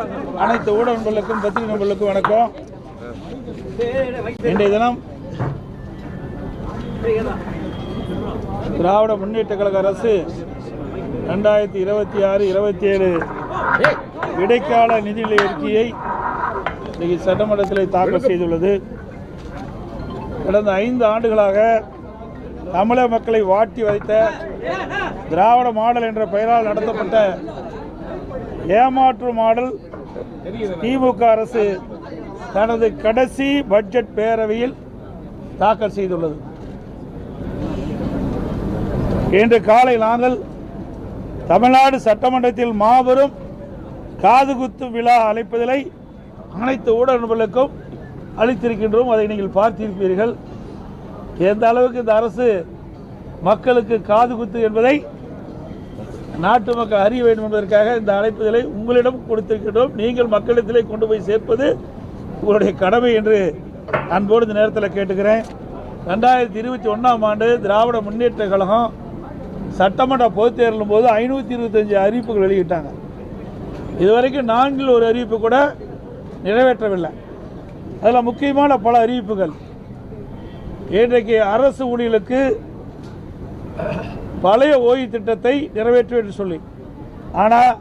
அனைத்து ஊடக நண்பர்களுக்கும் பத்திரிகை நண்பர்களுக்கும் வணக்கம். இன்றைய தினம் திராவிட முன்னேற்ற கழக அரசு 2026-27 இடைக்கால நிதிநிலை அறிக்கையை இன்றைக்கு சட்டமன்றத்தில் தாக்கல் செய்துள்ளது. கடந்த 5 ஆண்டுகளாக தமிழக மக்களை வாட்டி வைத்த திராவிட மாடல் என்ற பெயரால் நடத்தப்பட்ட ஏமாற்று மாடல் திமுக அரசு தனது கடைசி பட்ஜெட் பேரவையில் தாக்கல் செய்துள்ளது. இன்று காலை நாங்கள் தமிழ்நாடு சட்டமன்றத்தில் மாபெரும் காதுகுத்து விழா அழைப்பதிலை அனைத்து ஊடக நண்பர்களுக்கும் அளித்திருக்கின்றோம். அதை நீங்கள் பார்த்திருப்பீர்கள். எந்த அளவுக்கு இந்த அரசு மக்களுக்கு காது குத்து என்பதை நாட்டு மக்கள் அறிய வேண்டும் என்பதற்காக இந்த அழைப்புதலை உங்களிடம் கொடுத்திருக்கின்றோம். நீங்கள் மக்களிடத்திலே கொண்டு போய் சேர்ப்பது உங்களுடைய கடமை என்று அன்போடு இந்த நேரத்தில் கேட்டுக்கிறேன். 2021ஆம் ஆண்டு திராவிட முன்னேற்ற கழகம் சட்டமன்ற பொதுத் தேர்தலும் போது 525 அறிவிப்புகள் வெளியிட்டாங்க. இதுவரைக்கும் 4 ஒரு அறிவிப்பு கூட நிறைவேற்றவில்லை. அதில் முக்கியமான பல அறிவிப்புகள். இன்றைக்கு அரசு ஊழியர்களுக்கு பழைய ஓய்வு திட்டத்தை நிறைவேற்ற என்று சொல்லி, ஆனால்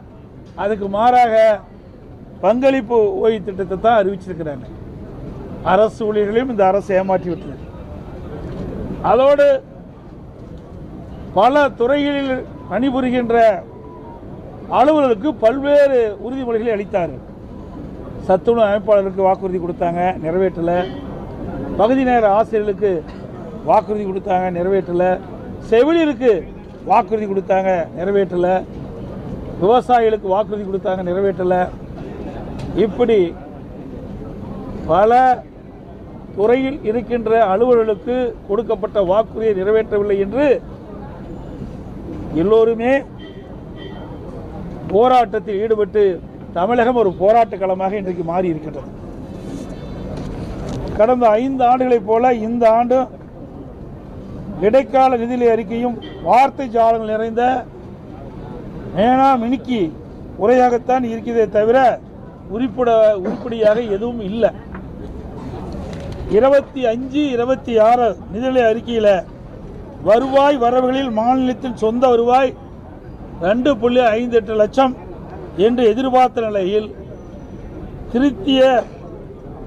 அதுக்கு மாறாக பங்களிப்பு ஓய்வு திட்டத்தை தான் அறிவிச்சிருக்கிறாங்க. அரசு ஊழியர்களையும் இந்த அரசு ஏமாற்றி விட்டது. அதோடு பல துறைகளில் பணிபுரிகின்ற அலுவலர்களுக்கு பல்வேறு உறுதிமொழிகளை அளித்தார்கள். சத்துணவு அமைப்பாளருக்கு வாக்குறுதி கொடுத்தாங்க, நிறைவேற்றலை. பகுதி நேர ஆசிரியர்களுக்கு வாக்குறுதி கொடுத்தாங்க, நிறைவேற்றலை. செவிலியருக்கு வாக்குறுதி கொடுத்தாங்க, நிறைவேற்றலை. விவசாயிகளுக்கு வாக்குறுதி கொடுத்தாங்க, நிறைவேற்றலை. இப்படி பல துறையில் இருக்கின்ற அலுவலர்களுக்கு கொடுக்கப்பட்ட வாக்குறுதியை நிறைவேற்றவில்லை என்று எல்லோருமே போராட்டத்தில் ஈடுபட்டு தமிழகம் ஒரு போராட்ட களமாக இன்றைக்கு மாறி இருக்கின்றது. கடந்த 5 ஆண்டுகளைப் போல இந்த ஆண்டு இடைக்கால நிதிநிலை அறிக்கையும் வார்த்தை ஜாலங்கள் நிறைந்த மேனா மினுக்கி உரையாகத்தான் இருக்கிறதே தவிர உருப்படியாக எதுவும் இல்லை. 25-26 நிதிநிலை அறிக்கையில் வருவாய் வரவுகளில் மாநிலத்தின் சொந்த வருவாய் 2.58 லட்சம் என்று எதிர்பார்த்த நிலையில் திருத்திய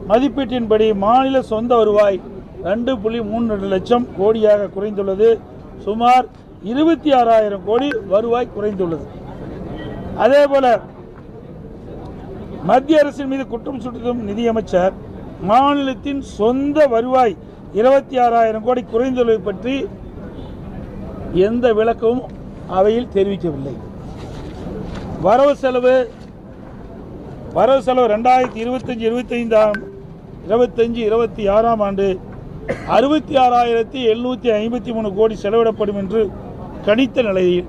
மதிப்பீட்டின்படி மாநில சொந்த வருவாய் 2.32 லட்சம் கோடியாக குறைந்துள்ளது. சுமார் 26,000 கோடி வருவாய் குறைந்துள்ளது. அதேபோல மத்திய அரசின் மீது குற்றம் சுட்டும் நிதியமைச்சர் மாநிலத்தின் சொந்த வருவாய் 26,000 கோடி குறைந்துள்ளது பற்றி எந்த விளக்கமும் அவையில் தெரிவிக்கவில்லை. வரவு செலவு 2025-26ஆம் ஆண்டு 66,753 கோடி செலவிடப்படும் என்று கணித்த நிலையில்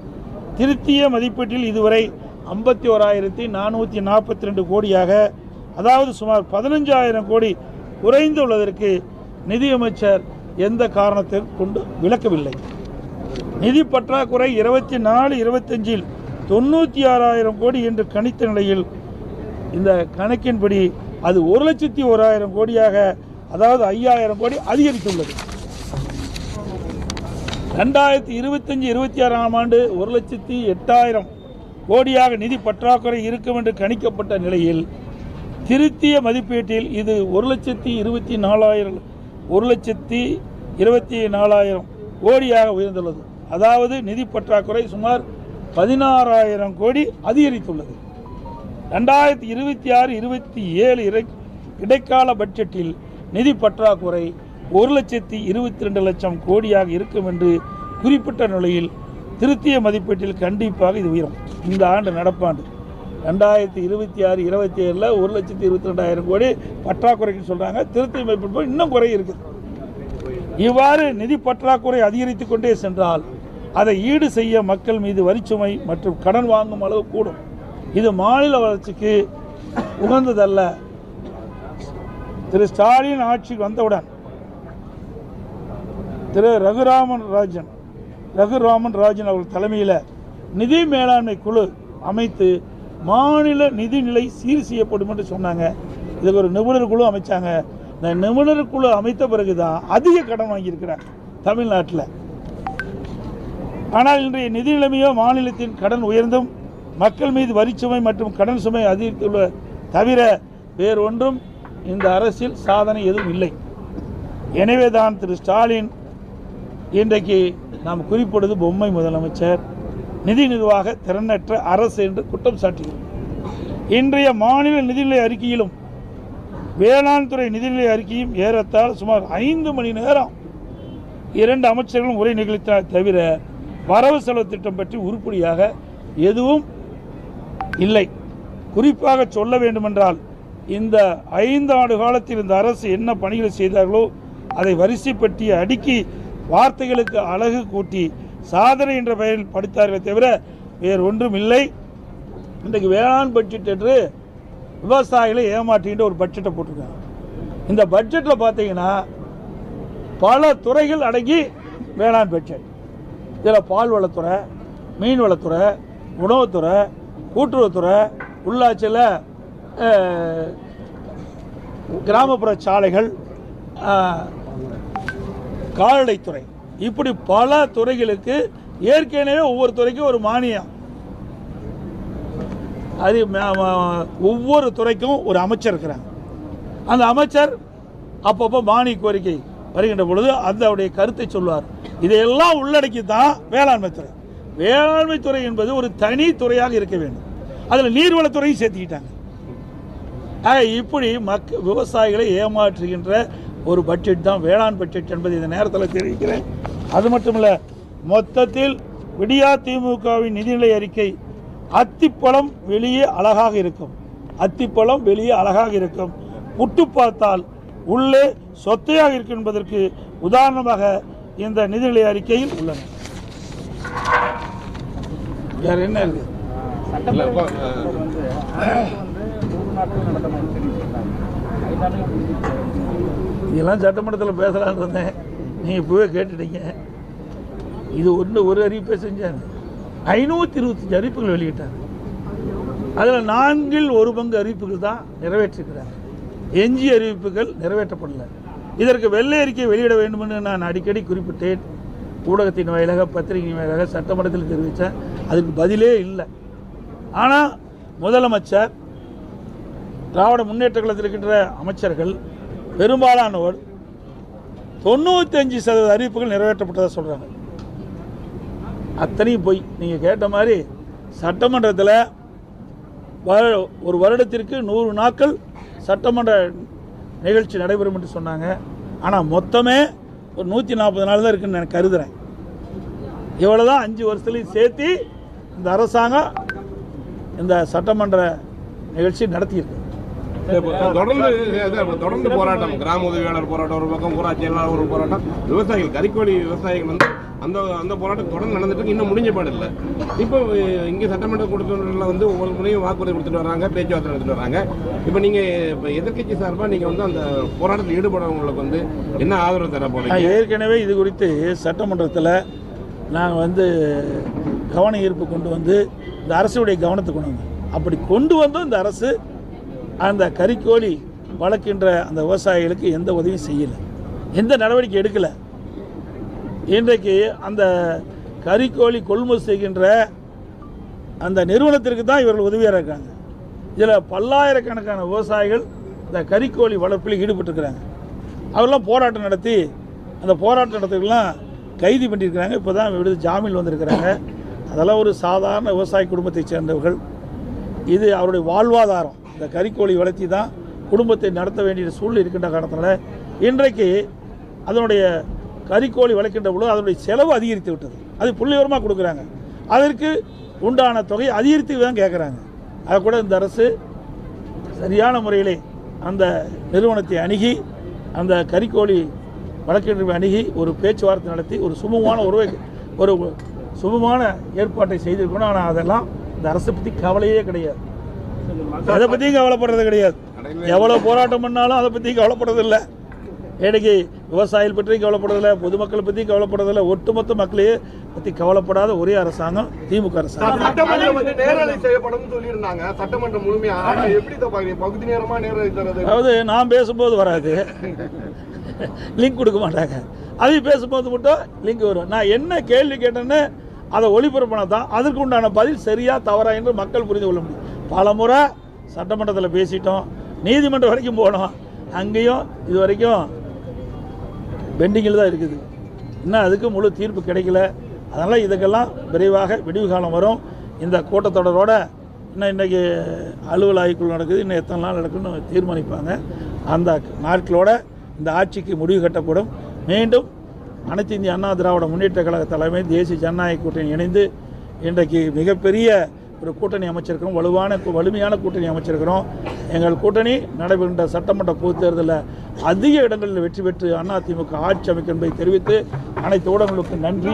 திருத்திய மதிப்பீட்டில் இதுவரை 51,442 கோடியாக, அதாவது சுமார் 15,000 கோடி குறைந்துள்ளதற்கு நிதியமைச்சர் எந்த காரணத்தை கொண்டு விளக்கவில்லை. நிதி பற்றாக்குறை 24-25 96,000 கோடி என்று கணித்த நிலையில் இந்த கணக்கின்படி அது 1,01,000 கோடியாக, அதாவது 5,000 கோடி அதிகரித்துள்ளது. 2025-26ஆம் ஆண்டு 1,08,000 கோடியாக நிதி பற்றாக்குறை இருக்கும் என்று கணிக்கப்பட்ட நிலையில் திருத்திய மதிப்பீட்டில் இது 1,24,000 கோடியாக உயர்ந்துள்ளது. அதாவது நிதி பற்றாக்குறை சுமார் 16,000 கோடி அதிகரித்துள்ளது. 2026-27 இடைக்கால பட்ஜெட்டில் நிதி பற்றாக்குறை 1,22 லட்சம் கோடியாக இருக்கும் என்று குறிப்பிட்ட நிலையில் திருத்திய மதிப்பீட்டில் கண்டிப்பாக இது உயரும். இந்த ஆண்டு நடப்பாண்டு 2026-27 1,22,000 கோடி பற்றாக்குறைன்னு சொல்றாங்க. திருத்திய மதிப்பீடு இன்னும் குறை இருக்குது. இவ்வாறு நிதி பற்றாக்குறை அதிகரித்துக் கொண்டே சென்றால் அதை ஈடு செய்ய மக்கள் மீது வரிச்சுமை மற்றும் கடன் வாங்கும் அளவு கூடும். இது மாநில வளர்ச்சிக்கு உகந்ததல்ல. திரு ஸ்டாலின் ஆட்சிக்கு வந்தவுடன் திரு ரகுராமன் ராஜன் அவர்கள் தலைமையில் நிதி மேலாண்மை குழு அமைத்து மாநில நிதிநிலை சீர் செய்யப்படும் என்று சொன்னாங்க. இதுக்கு ஒரு நிபுணர் குழு அமைச்சாங்க. இந்த நிபுணர் குழு அமைத்த பிறகுதான் அதிக கடன் வாங்கியிருக்கிறார் தமிழ்நாட்டில். ஆனால் இன்றைய நிதி நிலைமையோ மாநிலத்தின் கடன் உயர்ந்தும் மக்கள் மீது வரிச்சுமை மற்றும் கடன் சுமை அதிகரித்துள்ள தவிர வேறொன்றும் இந்த அரசில் சாதனை எதுவும் இல்லை. எனவே தான் திரு ஸ்டாலின் இன்றைக்கு நாம் குறிப்பிடுவது பொம்மை முதலமைச்சர், நிதி நிர்வாக திறனற்ற அரசு என்று குற்றம் சாட்டுகிறோம். இன்றைய மாநில நிதிநிலை அறிக்கையிலும் வேளாண் துறை நிதிநிலை அறிக்கையும் ஏறத்தாழ சுமார் 5 மணி நேரம் 2 அமைச்சர்களும் உரை நிகழ்த்தினார் தவிர வரவு செலவு திட்டம் பற்றி உருப்படியாக எதுவும் இல்லை. குறிப்பாக சொல்ல வேண்டுமென்றால் இந்த 5 ஆண்டு காலத்தில் இந்த அரசு என்ன பணிகளை செய்தார்களோ அதை வரிசைப்பற்றி அடுக்கி வார்த்தைகளுக்கு அழகு கூட்டி சாதனை என்ற பெயரில் படித்தார்களே தவிர வேறு ஒன்றும் இல்லை. இன்றைக்கு வேளாண் பட்ஜெட் என்று விவசாயிகளை ஏமாற்றின்ற ஒரு பட்ஜெட்டை போட்டிருக்காங்க. இந்த பட்ஜெட்டில் பார்த்தீங்கன்னா பல துறைகள் அடங்கி வேளாண் பட்ஜெட். இதில் பால்வளத்துறை, மீன்வளத்துறை, உணவுத்துறை, கூட்டுறவுத்துறை, உள்ளாட்சியில் கிராமப்புற சாலைகள், கால்நடைத்துறை, இப்படி பல துறைகளுக்கு ஏற்கனவே ஒவ்வொரு துறைக்கும் ஒரு மானியம். அது ஒவ்வொரு துறைக்கும் ஒரு அமைச்சர் இருக்கிறாங்க. அந்த அமைச்சர் அப்பப்போ மானிய கோரிக்கை வருகின்ற பொழுது அதனுடைய கருத்தை சொல்வார். இதையெல்லாம் உள்ளடக்கி தான் வேளாண்மை துறை. வேளாண்மை துறை என்பது ஒரு தனி துறையாக இருக்க வேண்டும். அதில் நீர்வளத்துறையும் சேர்த்துக்கிட்டாங்க. இப்படி விவசாயிகளை ஏமாற்றுகின்ற ஒரு பட்ஜெட் தான் வேளாண் பட்ஜெட் என்பதை இந்த நேரத்தில் தெரிவிக்கிறேன். அது மட்டுமல்ல, மொத்தத்தில் விடியா திமுகவின் நிதிநிலை அறிக்கை அத்திப்பழம் வெளியே அழகாக இருக்கும், அத்திப்பழம் வெளியே அழகாக இருக்கும், புட்டு பார்த்தால் உள்ளே சொத்தையாக இருக்கும் என்பதற்கு உதாரணமாக இந்த நிதிநிலை அறிக்கையில் உள்ளன. வேற என்ன இருக்கு? இதெல்லாம் சட்டமன்றத்தில் பேசலான்னு இருந்தேன், நீங்கள் இப்போவே கேட்டுட்டீங்க. இது ஒரு அறிவிப்பை செஞ்சாங்க. 525 அறிவிப்புகள் வெளியிட்டாங்க. அதில் 1/4 அறிவிப்புகள் தான் நிறைவேற்றிருக்கிறாங்க. எஞ்சிய அறிவிப்புகள் நிறைவேற்றப்படலை. இதற்கு வெள்ளை அறிக்கை வெளியிட வேண்டும் என்று நான் அடிக்கடி குறிப்பிட்டேன். ஊடகத்தின் வாயிலாக, பத்திரிகையின் வாயிலாக சட்டமன்றத்தில் தெரிவித்தேன். அதுக்கு பதிலே இல்லை. ஆனால் முதலமைச்சர், திராவிட முன்னேற்ற கழகத்தில் இருக்கின்ற அமைச்சர்கள் பெரும்பாலானோர் 95% அறிவிப்புகள் நிறைவேற்றப்பட்டதாக சொல்கிறாங்க. அத்தனையும் போய் நீங்கள் கேட்ட மாதிரி சட்டமன்றத்தில் ஒரு வருடத்திற்கு 100 நாட்கள் சட்டமன்ற நிகழ்ச்சி நடைபெறும் என்று சொன்னாங்க. ஆனால் மொத்தமே ஒரு 140 நாள் தான் இருக்குன்னு நான் கருதுகிறேன். இவ்வளோ தான் 5 வருஷத்துலையும் சேர்த்து இந்த அரசாங்கம் இந்த சட்டமன்ற நிகழ்ச்சி நடத்தியிருக்கு. தொடர்ந்து போராட்டம், கிராம உதவியாளர் போராட்டம் ஒரு பக்கம், ஊராட்சி எல்லாரும் ஒரு போராட்டம், விவசாயிகள், கறிக்கோழி விவசாயிகள் வந்து அந்த போராட்டம் தொடர்ந்து நடந்துட்டு இன்னும் முடிஞ்ச பாடு இல்லை. இப்போ இங்கே சட்டமன்ற கூட்டத்தொடரில் வந்து ஒவ்வொரு முறையும் வாக்குறுதி கொடுத்துட்டு வராங்க, பேச்சுவார்த்தை நடத்திட்டு வராங்க. இப்போ நீங்கள் இப்போ எதிர்கட்சி சார்பாக நீங்கள் வந்து அந்த போராட்டத்தில் ஈடுபடுறவங்களுக்கு வந்து என்ன ஆதரவு தர போறீங்க? ஏற்கனவே இது குறித்து சட்டமன்றத்தில் நாங்கள் வந்து கவன ஈர்ப்பு கொண்டு வந்து இந்த அரசுடைய கவனத்துக்கு கொண்டு வந்தோம். அப்படி கொண்டு வந்தும் இந்த அரசு அந்த கறிக்கோழி வளர்க்கின்ற அந்த விவசாயிகளுக்கு எந்த உதவியும் செய்யலை, எந்த நடவடிக்கை எடுக்கலை. இன்றைக்கு அந்த கறிக்கோழி கொள்முதல் செய்கின்ற அந்த நிறுவனத்திற்கு தான் இவர்கள் உதவியாக இருக்காங்க. இதில் பல்லாயிரக்கணக்கான விவசாயிகள் இந்த கறிக்கோழி வளர்ப்பில் ஈடுபட்டிருக்கிறாங்க. அவரெல்லாம் போராட்டம் நடத்தி அந்த போராட்ட நடத்துக்கெல்லாம் கைது பண்ணியிருக்கிறாங்க. இப்போ தான் விடுதலை ஜாமீன் வந்திருக்கிறாங்க. அதெல்லாம் ஒரு சாதாரண விவசாய குடும்பத்தை சேர்ந்தவர்கள். இது அவருடைய வாழ்வாதாரம். இந்த கறிக்கோழி வளர்த்தி தான் குடும்பத்தை நடத்த வேண்டிய சூழ்நிலை இருக்கின்ற காரணத்தினால இன்றைக்கு அதனுடைய கறிக்கோழி வளர்க்கின்ற பொழுது அதனுடைய செலவு அதிகரித்து விட்டது. அது புள்ளிவிவரமாக கொடுக்குறாங்க. அதற்கு உண்டான தொகை அதிகரித்து தான் கேட்குறாங்க. அதை கூட இந்த அரசு சரியான முறையிலே அந்த நிறுவனத்தை அணுகி அந்த கறிக்கோழி வழக்கிற்கு அணுகி ஒரு பேச்சுவார்த்தை நடத்தி ஒரு சுமமான ஏற்பாட்டை செய்திருக்கணும். ஆனால் அதெல்லாம் இந்த அரசை பற்றி கவலையே கிடையாது. அதை பற்றியும் கவலைப்படுறது கிடையாது. எவ்வளோ போராட்டம் பண்ணாலும் அதை பற்றி கவலைப்படுறதில்லை. இன்னைக்கு விவசாயிகள் பற்றி கவலைப்படுறதில்ல, பொதுமக்களை பற்றி கவலைப்படுறதில்ல, ஒட்டுமொத்த மக்களையே பற்றி கவலைப்படாத ஒரே அரசாங்கம் திமுக அரசாங்கம். சட்டமன்றம் வந்து நேரலை செய்யப்படும் சொல்லியிருந்தாங்க. சட்டமன்றம் முழுமையா எப்படி பாக்குறீங்க? பகுதி நேரமா நேரலை தரது? அதாவது நான் பேசும்போது வராது, லிங்க் கொடுக்க மாட்டாங்க. அது பேசும்போது மட்டும் லிங்க் வரும். நான் என்ன கேள்வி கேட்டேன்னு அதை ஒளிபரப்பினா தான் அதற்கு உண்டான பதில் சரியா தவறா என்று மக்கள் புரிந்து கொள்ள முடியும். பல முறை சட்டமன்றத்தில் பேசிட்டோம், நீதிமன்றம் வரைக்கும் போனோம், அங்கேயும் இது வரைக்கும் பெண்டிங்கில் தான் இருக்குது. இன்னும் அதுக்கு முழு தீர்ப்பு கிடைக்கல. அதனால் இதுக்கெல்லாம் விரைவாக விடிவு காலம் வரும். இந்த கூட்டத்தொடரோட இன்னும் இன்றைக்கி அலுவல் ஆய்வுக்குள் நடக்குது, இன்னும் எத்தனை நாள் நடக்குன்னு தீர்மானிப்பாங்க. அந்த நாட்களோட இந்த ஆட்சிக்கு முடிவு கட்டப்படும். மீண்டும் அனைத்து இந்திய அண்ணா திராவிட முன்னேற்ற கழக தலைமை தேசிய ஜனநாயக கூட்டணி இணைந்து இன்றைக்கு மிகப்பெரிய ஒரு கூட்டணி அமைச்சிருக்கிறோம், வலிமையான கூட்டணி அமைச்சிருக்கிறோம். எங்கள் கூட்டணி நடைபெறுகின்ற சட்டமன்ற பொதுத் தேர்தலில் அதிக இடங்களில் வெற்றி பெற்று அதிமுக ஆட்சி அமைக்கும் என்பதை தெரிவித்து அனைத்து ஊடகங்களுக்கு நன்றி.